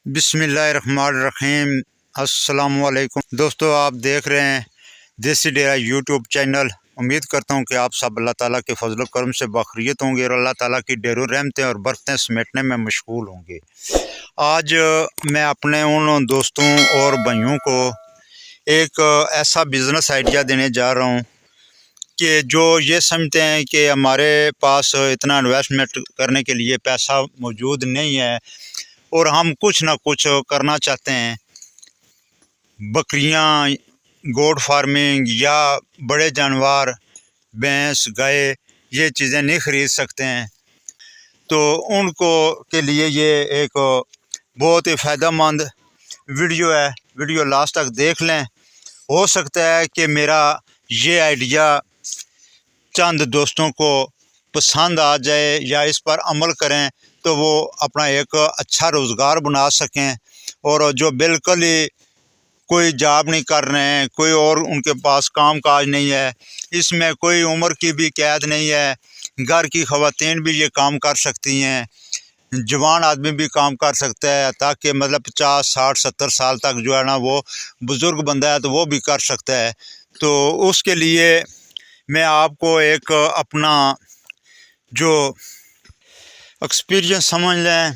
بسم اللہ الرحمن الرحیم۔ السلام علیکم دوستو، آپ دیکھ رہے ہیں دیسی ڈیرہ یوٹیوب چینل۔ امید کرتا ہوں کہ آپ سب اللہ تعالیٰ کے فضل و کرم سے باخیریت ہوں گے اور اللہ تعالیٰ کی ڈیروں رحمتیں اور برکتیں سمیٹنے میں مشغول ہوں گے۔ آج میں اپنے ان دوستوں اور بھائیوں کو ایک ایسا بزنس آئیڈیا دینے جا رہا ہوں کہ جو یہ سمجھتے ہیں کہ ہمارے پاس اتنا انویسٹمنٹ کرنے کے لیے پیسہ موجود نہیں ہے اور ہم کچھ نہ کچھ کرنا چاہتے ہیں، بکریاں، گوٹ فارمنگ یا بڑے جانور، بھینس، گائے، یہ چیزیں نہیں خرید سکتے ہیں، تو ان کو کے لیے یہ ایک بہت ہی فائدہ مند ویڈیو ہے۔ ویڈیو لاسٹ تک دیکھ لیں، ہو سکتا ہے کہ میرا یہ آئیڈیا چند دوستوں کو پسند آ جائے یا اس پر عمل کریں تو وہ اپنا ایک اچھا روزگار بنا سکیں، اور جو بالکل ہی کوئی جاب نہیں کر رہے ہیں، کوئی اور ان کے پاس کام کاج نہیں ہے، اس میں کوئی عمر کی بھی قید نہیں ہے، گھر کی خواتین بھی یہ کام کر سکتی ہیں، جوان آدمی بھی کام کر سکتا ہے، تاکہ مطلب 50 60 70 سال تک جو ہے نا وہ بزرگ بندہ ہے تو وہ بھی کر سکتا ہے۔ تو اس کے لیے میں آپ کو ایک اپنا جو ایکسپیرینس سمجھ لیں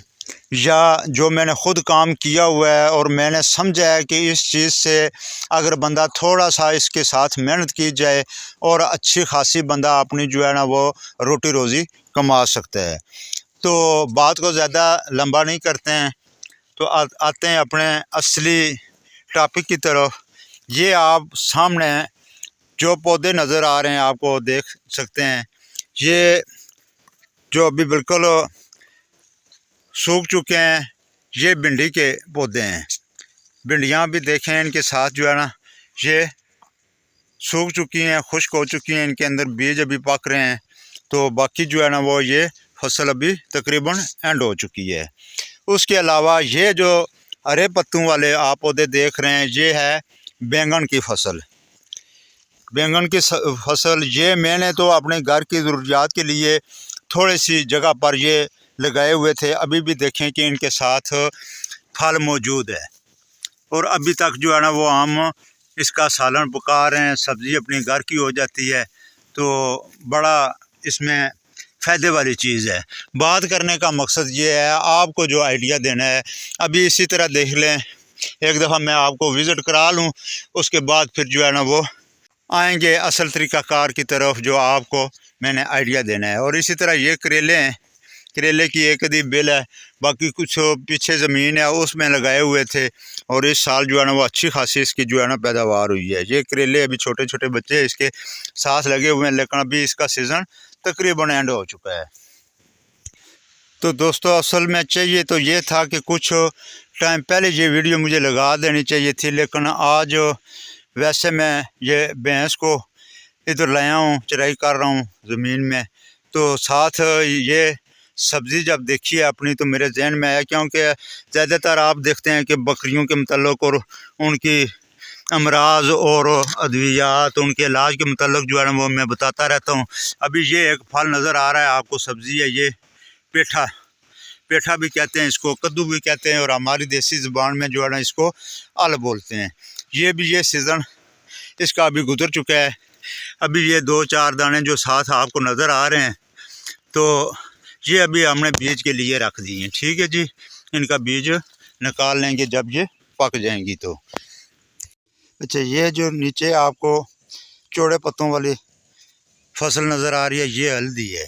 یا جو میں نے خود کام کیا ہوا ہے اور میں نے سمجھا ہے کہ اس چیز سے اگر بندہ تھوڑا سا اس کے ساتھ محنت کی جائے اور اچھی خاصی بندہ اپنی جو ہے نا وہ روٹی روزی کما سکتا ہے۔ تو بات کو زیادہ لمبا نہیں کرتے ہیں، تو آتے ہیں اپنے اصلی ٹاپک کی طرف۔ یہ آپ سامنے جو پودے نظر آ رہے ہیں آپ کو دیکھ سکتے ہیں، یہ جو ابھی بالکل سوکھ چکے ہیں، یہ بھنڈی کے پودے ہیں۔ بھنڈیاں بھی دیکھیں، ان کے ساتھ جو ہے نا یہ سوکھ چکی ہیں، خشک ہو چکی ہیں، ان کے اندر بیج ابھی پک رہے ہیں، تو باقی جو ہے نا وہ یہ فصل ابھی تقریباً اینڈ ہو چکی ہے۔ اس کے علاوہ یہ جو ہرے پتوں والے آپ پودے دیکھ رہے ہیں، یہ ہے بینگن کی فصل۔ بینگن کی فصل یہ میں نے تو اپنے گھر کی ضروریات کے لیے تھوڑی سی جگہ پر یہ لگائے ہوئے تھے، ابھی بھی دیکھیں کہ ان کے ساتھ پھل موجود ہے، اور ابھی تک جو ہے نا وہ ہم اس کا سالن پکا رہے ہیں، سبزی اپنی گھر کی ہو جاتی ہے، تو بڑا اس میں فائدے والی چیز ہے۔ بات کرنے کا مقصد یہ ہے، آپ کو جو آئیڈیا دینا ہے، ابھی اسی طرح دیکھ لیں، ایک دفعہ میں آپ کو وزٹ کرا لوں، اس کے بعد پھر جو ہے نا وہ آئیں گے اصل طریقہ کار کی طرف جو آپ کو میں نے آئیڈیا دینا ہے۔ اور اسی طرح یہ کریلے ہیں، کریلے کی ایک ادھی بیل ہے، باقی کچھ پیچھے زمین ہے اس میں لگائے ہوئے تھے، اور اس سال جو ہے نا وہ اچھی خاصی اس کی جو ہے نا پیداوار ہوئی ہے۔ یہ کریلے ابھی چھوٹے چھوٹے بچے اس کے ساتھ لگے ہوئے ہیں، لیکن ابھی اس کا سیزن تقریباً اینڈ ہو چکا ہے۔ تو دوستو اصل میں چاہیے تو یہ تھا کہ کچھ ٹائم پہلے یہ ویڈیو مجھے لگا دینی چاہیے تھی، لیکن آج ویسے میں یہ بھینس کو ادھر لایا ہوں، چرائی کر رہا ہوں زمین میں، تو ساتھ یہ سبزی جب دیکھی ہے اپنی تو میرے ذہن میں آیا، کیونکہ زیادہ تر آپ دیکھتے ہیں کہ بکریوں کے متعلق اور ان کی امراض اور ادویات، ان کے علاج کے متعلق جو ہے نا وہ میں بتاتا رہتا ہوں۔ ابھی یہ ایک پھل نظر آ رہا ہے آپ کو، سبزی ہے یہ پیٹھا، پیٹھا بھی کہتے ہیں اس کو، کدو بھی کہتے ہیں، اور ہماری دیسی زبان میں جو ہے نا اس کو ال بولتے ہیں۔ یہ بھی یہ سیزن اس کا ابھی گزر چکا ہے، ابھی یہ 2 4 دانے جو ساتھ آپ کو نظر آ رہے ہیں، تو یہ ابھی ہم نے بیج کے لیے رکھ دی ہیں، ٹھیک ہے جی۔ ان کا بیج نکال لیں گے جب یہ پک جائیں گی تو۔ اچھا، یہ جو نیچے آپ کو چوڑے پتوں والی فصل نظر آ رہی ہے، یہ ہلدی ہے،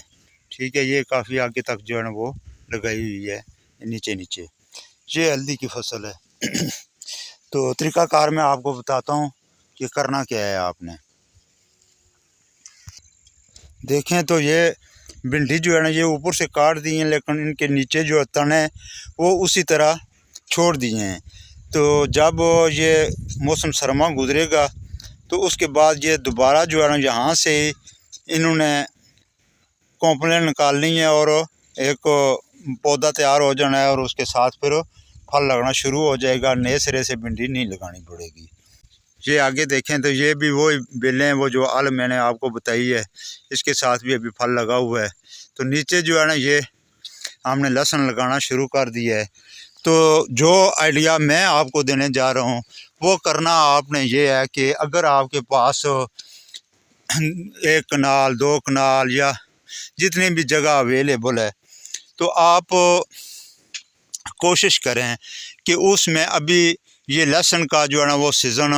ٹھیک ہے، یہ کافی آگے تک جو ہے نا وہ لگائی ہوئی ہے، نیچے نیچے یہ ہلدی کی فصل ہے۔ تو طریقہ کار میں آپ کو بتاتا ہوں کہ کرنا کیا ہے آپ نے۔ دیکھیں تو یہ بھنڈی جو ہے نا یہ اوپر سے کاٹ دی ہیں، لیکن ان کے نیچے جو تنے وہ اسی طرح چھوڑ دیے ہیں۔ تو جب یہ موسم سرما گزرے گا تو اس کے بعد یہ دوبارہ جو ہے نا یہاں سے ہی انہوں نے کونپلیں نکالنی ہے اور ایک پودا تیار ہو جانا ہے، اور اس کے ساتھ پھر پھل لگنا شروع ہو جائے گا، نئے سرے سے بھنڈی نہیں لگانی پڑے گی۔ یہ آگے دیکھیں تو یہ بھی وہی بیلیں ہیں، وہ جو ال میں نے آپ کو بتائی ہے، اس کے ساتھ بھی ابھی پھل لگا ہوا ہے۔ تو نیچے جو ہے نا یہ ہم نے لہسن لگانا شروع کر دیا ہے۔ تو جو آئیڈیا میں آپ کو دینے جا رہا ہوں وہ کرنا آپ نے یہ ہے کہ اگر آپ کے پاس 1 کنال 2 کنال یا جتنی بھی جگہ اویلیبل ہے تو آپ کوشش کریں کہ اس میں ابھی یہ لہسن کا جو ہے نا وہ سیزن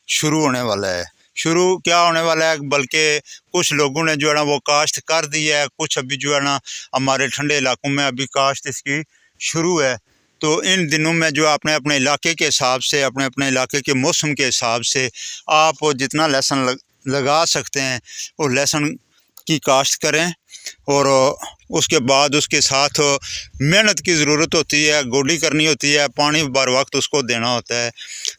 شروع ہونے والا ہے. شروع کیا ہونے والا ہے بلکہ کچھ لوگوں نے جو ہے نا وہ کاشت کر دی ہے، کچھ ابھی جو ہے نا ہمارے ٹھنڈے علاقوں میں ابھی کاشت اس کی شروع ہے. تو ان دنوں میں جو اپنے اپنے علاقے کے حساب سے اپنے اپنے علاقے کے موسم کے حساب سے آپ جتنا لہسن لگا سکتے ہیں وہ لہسن کی کاشت کریں. اور اس کے بعد اس کے ساتھ محنت کی ضرورت ہوتی ہے، گوڈی کرنی ہوتی ہے، پانی بر وقت اس کو دینا ہوتا ہے.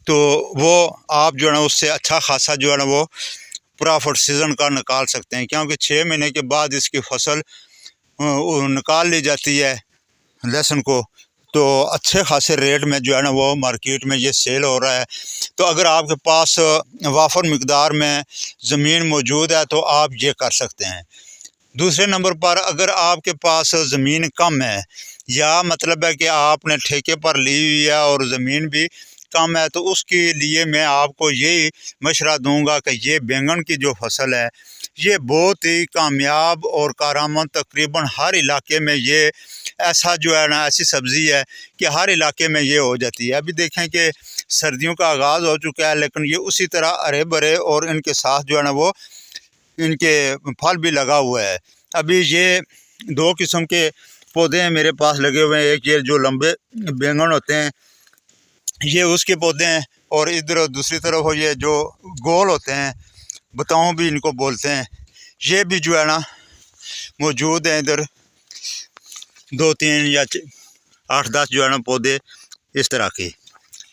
تو وہ آپ جو ہے نا اس سے اچھا خاصا جو ہے نا وہ پرافٹ سیزن کا نکال سکتے ہیں، کیونکہ 6 مہینے کے بعد اس کی فصل نکال لی جاتی ہے لہسن کو. تو اچھے خاصے ریٹ میں جو ہے نا وہ مارکیٹ میں یہ سیل ہو رہا ہے. تو اگر آپ کے پاس وافر مقدار میں زمین موجود ہے تو آپ یہ کر سکتے ہیں. دوسرے نمبر پر اگر آپ کے پاس زمین کم ہے یا مطلب ہے کہ آپ نے ٹھیکے پر لی ہوئی ہے اور زمین بھی کم ہے تو اس کے لیے میں آپ کو یہی مشورہ دوں گا کہ یہ بینگن کی جو فصل ہے یہ بہت ہی کامیاب اور کارآمد تقریباً ہر علاقے میں یہ ایسا جو ہے نا ایسی سبزی ہے کہ ہر علاقے میں یہ ہو جاتی ہے. ابھی دیکھیں کہ سردیوں کا آغاز ہو چکا ہے لیکن یہ اسی طرح ہرے بھرے اور ان کے ساتھ جو ہے نا وہ ان کے پھل بھی لگا ہوا ہے. ابھی یہ 2 قسم کے پودے ہیں میرے پاس لگے ہوئے ہیں. ایک یہ جو لمبے بینگن ہوتے ہیں یہ اس کے پودے ہیں، اور ادھر دوسری طرف یہ جو گول ہوتے ہیں بتاؤں بھی ان کو بولتے ہیں، یہ بھی جو ہے نا موجود ہیں. ادھر 2 3 یا 8 10 جو ہے نا پودے اس طرح کے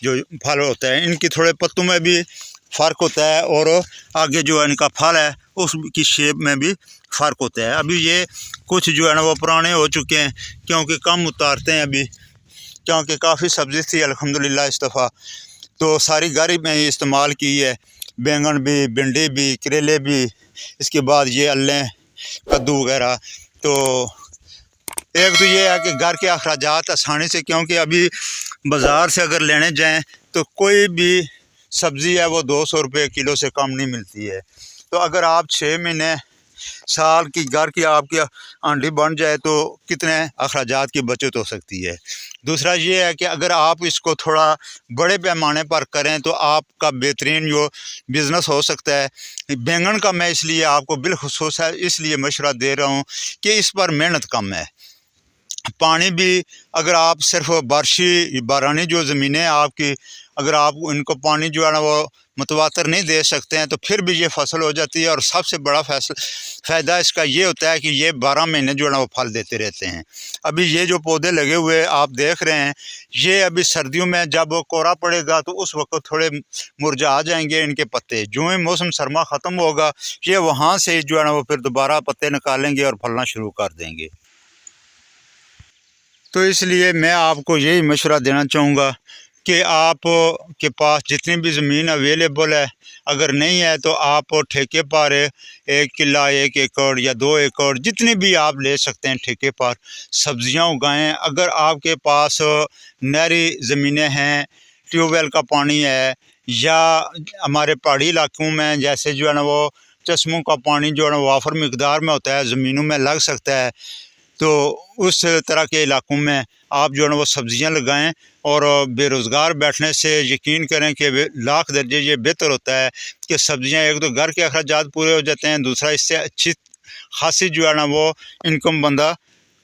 جو پھل ہوتا ہے. ان کی تھوڑے پتوں میں بھی فرق ہوتا ہے اور آگے جو ان کا پھل ہے اس کی شیپ میں بھی فرق ہوتا ہے. ابھی یہ کچھ جو ہے نا وہ پرانے ہو چکے ہیں کیونکہ کم اتارتے ہیں ابھی، کیونکہ کافی سبزی تھی الحمدللہ اس دفعہ تو ساری گھر میں ہی استعمال کی ہے. بینگن بھی، بھنڈی بھی، کریلے بھی، اس کے بعد یہ الیں، کدو وغیرہ. تو ایک تو یہ ہے کہ گھر کے اخراجات آسانی سے، کیونکہ ابھی بازار سے اگر لینے جائیں تو کوئی بھی سبزی ہے وہ 200 روپے کلو سے کم نہیں ملتی ہے. تو اگر آپ 6 مہینے سال کی گھر کی آپ کی آنڈی بن جائے تو کتنے اخراجات کی بچت ہو سکتی ہے. دوسرا یہ ہے کہ اگر آپ اس کو تھوڑا بڑے پیمانے پر کریں تو آپ کا بہترین جو بزنس ہو سکتا ہے. بینگن کا میں اس لیے آپ کو بالخصوص ہے اس لیے مشورہ دے رہا ہوں کہ اس پر محنت کم ہے. پانی بھی اگر آپ صرف بارانی جو زمینیں آپ کی اگر آپ ان کو پانی جو ہے نا وہ متواتر نہیں دے سکتے ہیں تو پھر بھی یہ فصل ہو جاتی ہے. اور سب سے بڑا فائدہ اس کا یہ ہوتا ہے کہ یہ 12 مہینے جو ہے نا وہ پھل دیتے رہتے ہیں. ابھی یہ جو پودے لگے ہوئے آپ دیکھ رہے ہیں یہ ابھی سردیوں میں جب کورا پڑے گا تو اس وقت تھوڑے مرجھا جائیں گے ان کے پتے. جو ہی موسم سرما ختم ہوگا یہ وہاں سے جو ہے نا وہ پھر دوبارہ پتے نکالیں گے اور پھلنا شروع کر دیں گے. تو اس لیے میں آپ کو یہی مشورہ دینا چاہوں گا کہ آپ کے پاس جتنی بھی زمین اویلیبل ہے اگر نہیں ہے تو آپ ٹھیکے پر 1 کلا 1 ایکڑ یا 2 ایکڑ جتنی بھی آپ لے سکتے ہیں ٹھیکے پر سبزیاں اگائیں. اگر آپ کے پاس نہری زمینیں ہیں، ٹیوب ویل کا پانی ہے، یا ہمارے پہاڑی علاقوں میں جیسے جو ہے نا وہ چشموں کا پانی جو ہے نا وافر مقدار میں ہوتا ہے زمینوں میں لگ سکتا ہے، تو اس طرح کے علاقوں میں آپ جو ہے نا وہ سبزیاں لگائیں. اور بے روزگار بیٹھنے سے یقین کریں کہ لاکھ درجے یہ بہتر ہوتا ہے کہ سبزیاں ایک تو گھر کے اخراجات پورے ہو جاتے ہیں، دوسرا اس سے اچھی خاصی جو ہے نا وہ انکم بندہ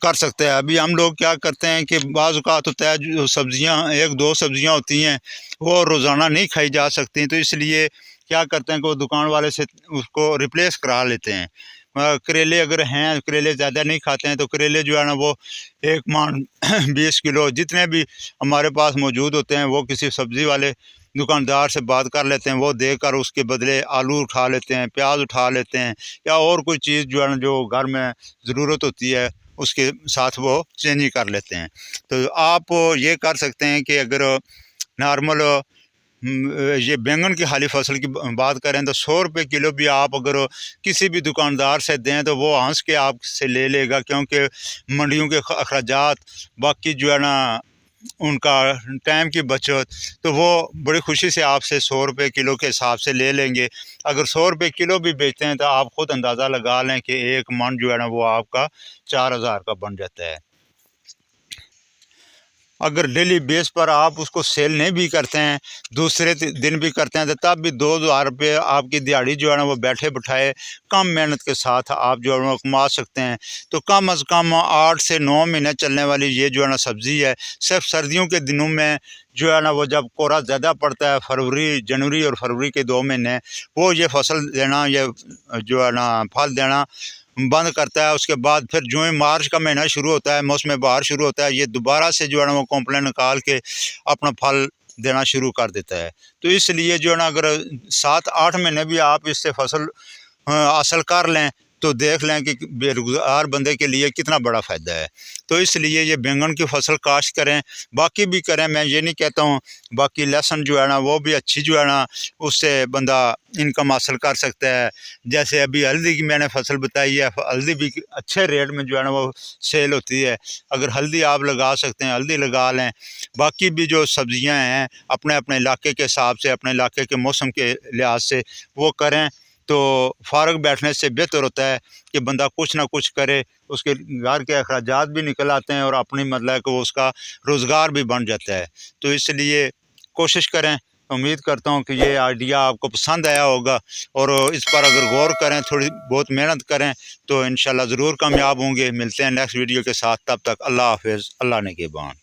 کر سکتا ہے. ابھی ہم لوگ کیا کرتے ہیں کہ بعض اوقات ہوتا ہے جو سبزیاں 1 2 سبزیاں ہوتی ہیں وہ روزانہ نہیں کھائی جا سکتی، تو اس لیے کیا کرتے ہیں کہ وہ دکان والے سے اس کو ریپلیس کرا لیتے ہیں. کریلے اگر ہیں، کریلے زیادہ نہیں کھاتے ہیں تو کریلے جو ہے نا وہ 1 من 20 کلو جتنے بھی ہمارے پاس موجود ہوتے ہیں وہ کسی سبزی والے دکاندار سے بات کر لیتے ہیں، وہ دے کر اس کے بدلے آلو اٹھا لیتے ہیں، پیاز اٹھا لیتے ہیں، یا اور کوئی چیز جو ہے نا جو گھر میں ضرورت ہوتی ہے اس کے ساتھ وہ چینج کر لیتے ہیں. تو آپ یہ کر سکتے ہیں کہ اگر نارمل یہ بینگن کی خالی فصل کی بات کریں تو 100 روپے کلو بھی آپ اگر کسی بھی دکاندار سے دیں تو وہ ہنس کے آپ سے لے لے گا، کیونکہ منڈیوں کے اخراجات باقی جو ہے نا ان کا ٹائم کی بچت، تو وہ بڑی خوشی سے آپ سے 100 روپے کلو کے حساب سے لے لیں گے۔ اگر 100 روپے کلو بھی بیچتے ہیں تو آپ خود اندازہ لگا لیں کہ ایک من جو ہے نا وہ آپ کا 4000 کا بن جاتا ہے۔ اگر ڈیلی بیس پر آپ اس کو سیل نہیں بھی کرتے ہیں، دوسرے دن بھی کرتے ہیں، تو تب بھی 2000 روپے آپ کی دیہڑی جو ہے نا وہ بیٹھے بٹھائے کم محنت کے ساتھ آپ جو ہے نا کما سکتے ہیں۔ تو کم از کم 8 سے 9 مہینے چلنے والی یہ جو ہے نا سبزی ہے، صرف سردیوں کے دنوں میں جو ہے نا وہ جب کورا زیادہ پڑتا ہے، جنوری اور فروری کے 2 مہینے، وہ یہ فصل دینا، یہ جو ہے نا پھل دینا بند کرتا ہے۔ اس کے بعد پھر جو ہی مارچ کا مہینہ شروع ہوتا ہے، موسم بہار شروع ہوتا ہے، یہ دوبارہ سے جو ہے نا وہ کمپلین نکال کے اپنا پھل دینا شروع کر دیتا ہے۔ تو اس لیے جو ہے نا اگر 7-8 مہینے بھی آپ اس سے فصل حاصل کر لیں تو دیکھ لیں کہ بے روزگار بندے کے لیے کتنا بڑا فائدہ ہے۔ تو اس لیے یہ بینگن کی فصل کاشت کریں، باقی بھی کریں، میں یہ نہیں کہتا ہوں، باقی لہسن جو ہے نا وہ بھی اچھی جو ہے نا اس سے بندہ انکم حاصل کر سکتا ہے۔ جیسے ابھی ہلدی کی میں نے فصل بتائی ہے، ہلدی بھی اچھے ریٹ میں جو ہے نا وہ سیل ہوتی ہے۔ اگر ہلدی آپ لگا سکتے ہیں ہلدی لگا لیں۔ باقی بھی جو سبزیاں ہیں اپنے اپنے علاقے کے حساب سے، اپنے علاقے کے موسم کے لحاظ سے وہ کریں، تو فارغ بیٹھنے سے بہتر ہوتا ہے کہ بندہ کچھ نہ کچھ کرے، اس کے گھر کے اخراجات بھی نکل آتے ہیں اور اپنی مطلب کہ اس کا روزگار بھی بن جاتا ہے۔ تو اس لیے کوشش کریں۔ امید کرتا ہوں کہ یہ آئیڈیا آپ کو پسند آیا ہوگا، اور اس پر اگر غور کریں، تھوڑی بہت محنت کریں، تو انشاءاللہ ضرور کامیاب ہوں گے۔ ملتے ہیں نیکسٹ ویڈیو کے ساتھ، تب تک اللہ حافظ، اللہ نگہبان۔